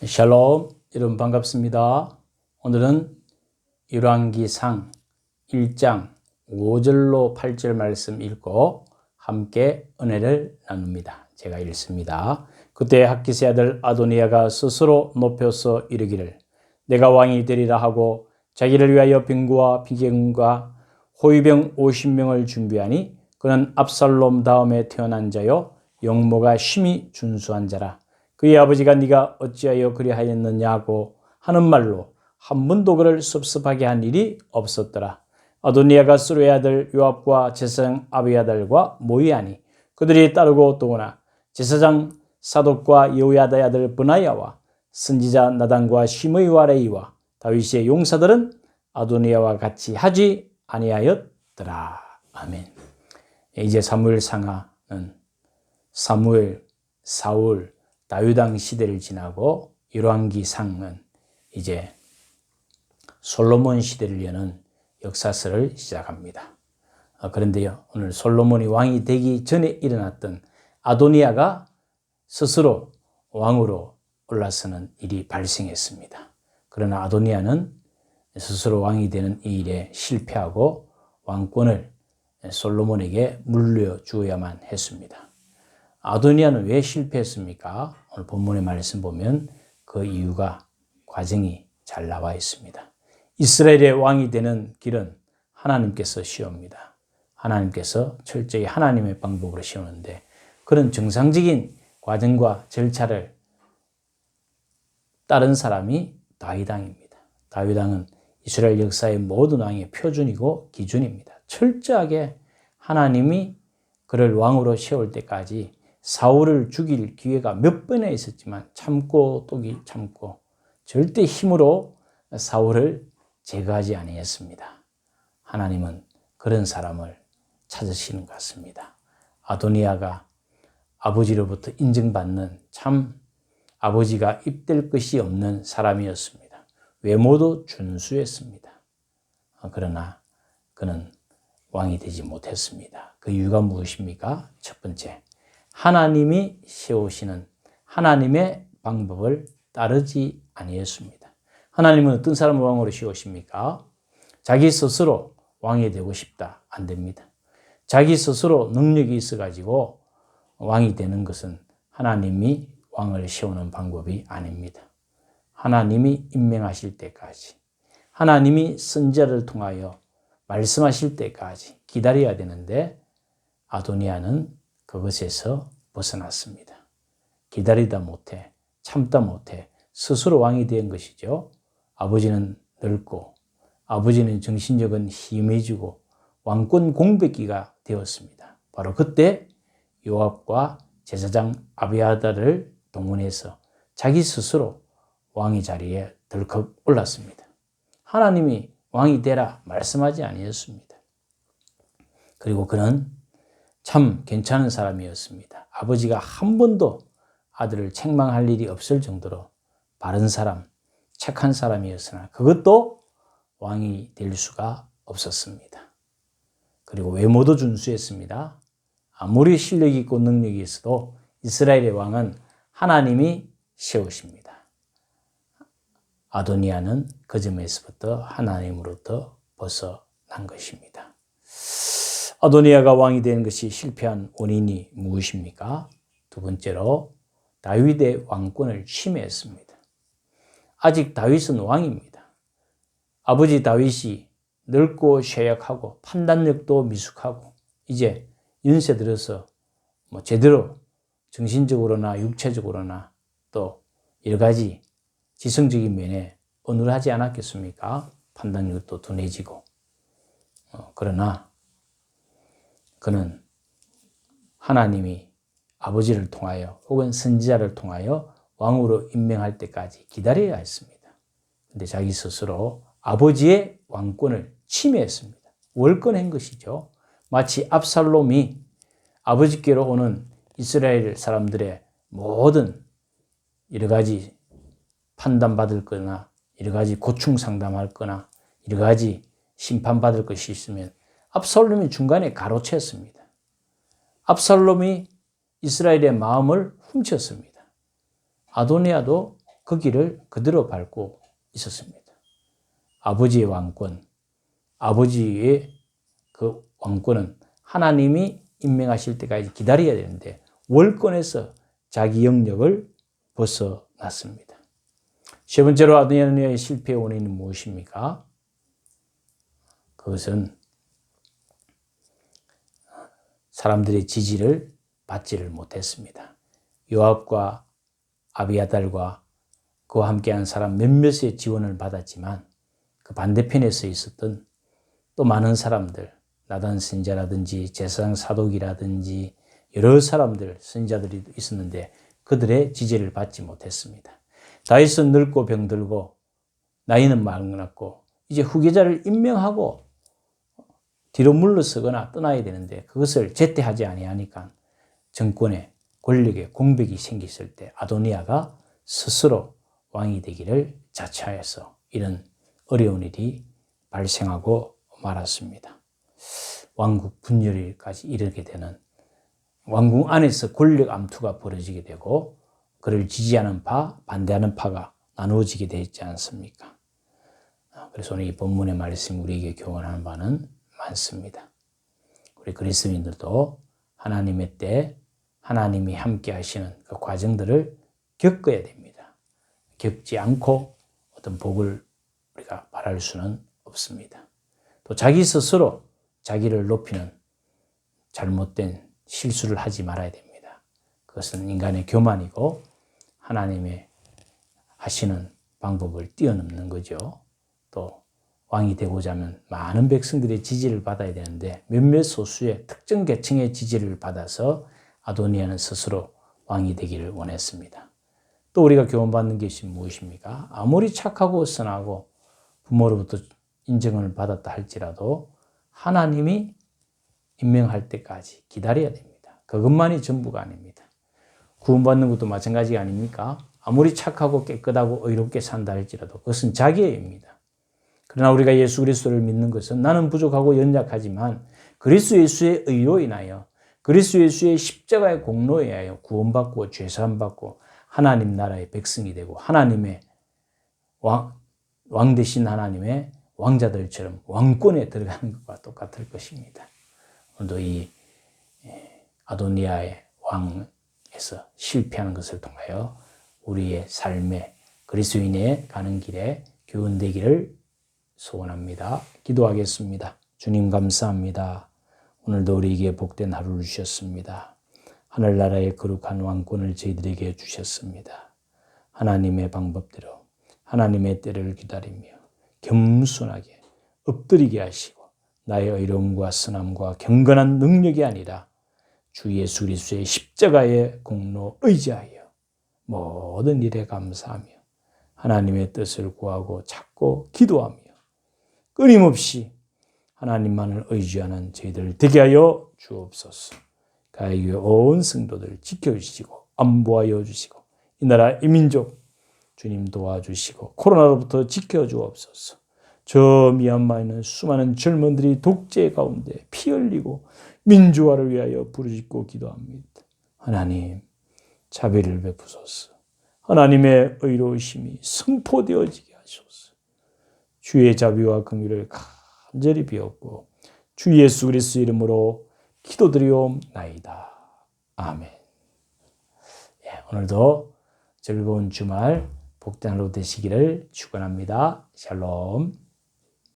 샬롬, 여러분 반갑습니다. 오늘은 열왕기상 1장 5절로 8절 말씀 읽고 함께 은혜를 나눕니다. 제가 읽습니다. 그때 학기스의 아들 아도니아가 스스로 높여서 이르기를 내가 왕이 되리라 하고 자기를 위하여 병거와 비경과 호위병 50명을 준비하니 그는 압살롬 다음에 태어난 자요 용모가 심히 준수한 자라. 그의 아버지가 네가 어찌하여 그리하였느냐고 하는 말로 한 번도 그를 섭섭하게 한 일이 없었더라. 아도니아가 스루의 아들 요압과 제사장 아비아달과 모이하니 그들이 따르고 또오나 제사장 사독과 여호야다의 아들 브나야와 선지자 나단과 시므이와 레이와 다윗의 용사들은 아도니아와 같이 하지 아니하였더라. 아멘. 이제 사무엘상하는 사무엘, 사울, 다윗왕 시대를 지나고 열왕기상은 이제 솔로몬 시대를 여는 역사서를 시작합니다. 그런데요, 오늘 솔로몬이 왕이 되기 전에 일어났던 아도니아가 스스로 왕으로 올라서는 일이 발생했습니다. 그러나 아도니아는 스스로 왕이 되는 이 일에 실패하고 왕권을 솔로몬에게 물려주어야만 했습니다. 아도니아는 왜 실패했습니까? 오늘 본문의 말씀 보면 그 이유가 과정이 잘 나와 있습니다. 이스라엘의 왕이 되는 길은 하나님께서 씌웁니다. 하나님께서 철저히 하나님의 방법으로 씌우는데 그런 정상적인 과정과 절차를 따른 사람이 다윗왕입니다. 다윗왕은 이스라엘 역사의 모든 왕의 표준이고 기준입니다. 철저하게 하나님이 그를 왕으로 세울 때까지 사울을 죽일 기회가 몇 번이나 있었지만 참고 또 참고 절대 힘으로 사울을 제거하지 아니했습니다. 하나님은 그런 사람을 찾으시는 것 같습니다. 아도니아가 아버지로부터 인정받는 참 아버지가 입댈 것이 없는 사람이었습니다. 외모도 준수했습니다. 그러나 그는 왕이 되지 못했습니다. 그 이유가 무엇입니까? 첫 번째, 하나님이 세우시는 하나님의 방법을 따르지 아니했습니다. 하나님은 어떤 사람을 왕으로 세우십니까? 자기 스스로 왕이 되고 싶다. 안 됩니다. 자기 스스로 능력이 있어가지고 왕이 되는 것은 하나님이 왕을 세우는 방법이 아닙니다. 하나님이 임명하실 때까지, 하나님이 선지자를 통하여 말씀하실 때까지 기다려야 되는데 아도니아는 그것에서 벗어났습니다. 기다리다 못해, 참다 못해 스스로 왕이 된 것이죠. 아버지는 늙고 아버지는 정신적인 희미해지고 왕권 공백기가 되었습니다. 바로 그때 요압과 제사장 아비아달을 동원해서 자기 스스로 왕의 자리에 덜컥 올랐습니다. 하나님이 왕이 되라 말씀하지 아니었습니다. 그리고 그는 참 괜찮은 사람이었습니다. 아버지가 한 번도 아들을 책망할 일이 없을 정도로 바른 사람, 착한 사람이었으나 그것도 왕이 될 수가 없었습니다. 그리고 외모도 준수했습니다. 아무리 실력이 있고 능력이 있어도 이스라엘의 왕은 하나님이 세우십니다. 아도니아는 그 점에서부터 하나님으로부터 벗어난 것입니다. 아도니아가 왕이 되는 것이 실패한 원인이 무엇입니까? 두 번째로 다윗의 왕권을 침해했습니다. 아직 다윗은 왕입니다. 아버지 다윗이 늙고 쇠약하고 판단력도 미숙하고 이제 연세 들어서 제대로 정신적으로나 육체적으로나 또 여러 가지 지성적인 면에 어눌하지 않았겠습니까? 판단력도 둔해지고 그러나 그는 하나님이 아버지를 통하여 혹은 선지자를 통하여 왕으로 임명할 때까지 기다려야 했습니다. 그런데 자기 스스로 아버지의 왕권을 침해했습니다. 월권한 것이죠. 마치 압살롬이 아버지께로 오는 이스라엘 사람들의 모든 여러 가지 판단받을 거나 여러 가지 고충 상담할 거나 여러 가지 심판받을 것이 있으면 압살롬이 중간에 가로챘습니다. 압살롬이 이스라엘의 마음을 훔쳤습니다. 아도니아도 그 길을 그대로 밟고 있었습니다. 아버지의 왕권, 아버지의 그 왕권은 하나님이 임명하실 때까지 기다려야 되는데 월권에서 자기 영역을 벗어났습니다. 세 번째로 아도니아의 실패의 원인은 무엇입니까? 그것은 사람들의 지지를 받지를 못했습니다. 요압과 아비아달과 그와 함께한 사람 몇몇의 지원을 받았지만 그 반대편에서 있었던 또 많은 사람들, 나단 선지자라든지 제사장 사독이라든지 여러 사람들, 선지자들이 있었는데 그들의 지지를 받지 못했습니다. 다윗은 늙고 병들고 나이는 많았고 이제 후계자를 임명하고 뒤로 물러서거나 떠나야 되는데 그것을 제때하지 아니하니까 정권에 권력에 공백이 생겼을 때 아도니아가 스스로 왕이 되기를 자처해서 이런 어려운 일이 발생하고 말았습니다. 왕국 분열까지 이르게 되는 왕궁 안에서 권력 암투가 벌어지게 되고 그를 지지하는 파, 반대하는 파가 나누어지게 되지 않습니까? 그래서 오늘 이 본문의 말씀이 우리에게 교훈하는 바는 많습니다. 우리 그리스도인들도 하나님의 때 하나님이 함께 하시는 그 과정들을 겪어야 됩니다. 겪지 않고 어떤 복을 우리가 바랄 수는 없습니다. 또 자기 스스로 자기를 높이는 잘못된 실수를 하지 말아야 됩니다. 그것은 인간의 교만이고 하나님의 하시는 방법을 뛰어넘는 거죠. 또 왕이 되고자 하면 많은 백성들의 지지를 받아야 되는데 몇몇 소수의 특정 계층의 지지를 받아서 아도니아는 스스로 왕이 되기를 원했습니다. 또 우리가 교훈받는 것이 무엇입니까? 아무리 착하고 선하고 부모로부터 인정을 받았다 할지라도 하나님이 임명할 때까지 기다려야 됩니다. 그것만이 전부가 아닙니다. 구원받는 것도 마찬가지가 아닙니까? 아무리 착하고 깨끗하고 의롭게 산다 할지라도 그것은 자기의 의입니다. 그러나 우리가 예수 그리스도를 믿는 것은 나는 부족하고 연약하지만 그리스도 예수의 의로 인하여 그리스도 예수의 십자가의 공로에 하여 구원받고 죄사함받고 하나님 나라의 백성이 되고 하나님의 왕 되신 하나님의 왕자들처럼 왕권에 들어가는 것과 똑같을 것입니다. 오늘도 이 아도니아의 왕에서 실패하는 것을 통하여 우리의 삶에 그리스도인의 가는 길에 교훈되기를 소원합니다. 기도하겠습니다. 주님 감사합니다. 오늘도 우리에게 복된 하루를 주셨습니다. 하늘나라의 거룩한 왕권을 저희들에게 주셨습니다. 하나님의 방법대로 하나님의 때를 기다리며 겸손하게 엎드리게 하시고 나의 의로움과 선함과 경건한 능력이 아니라 주 예수 그리스도의 십자가의 공로 의지하여 모든 일에 감사하며 하나님의 뜻을 구하고 찾고 기도하며 끊임없이 하나님만을 의지하는 저희들 되게 하여 주옵소서. 가이교회 온 성도들 지켜주시고 안보하여 주시고 이 나라 이 민족 주님 도와주시고 코로나로부터 지켜주옵소서. 저 미얀마에 있는 수많은 젊은들이 독재 가운데 피 흘리고 민주화를 위하여 부르짖고 기도합니다. 하나님 자비를 베푸소서. 하나님의 의로우심이 선포되어지게 하소서. 주의 자비와 긍휼을 간절히 비옵고 주 예수 그리스도 이름으로 기도드리옵나이다. 아멘. 오늘도 즐거운 주말 복된 하루 되시기를 축원합니다. 샬롬.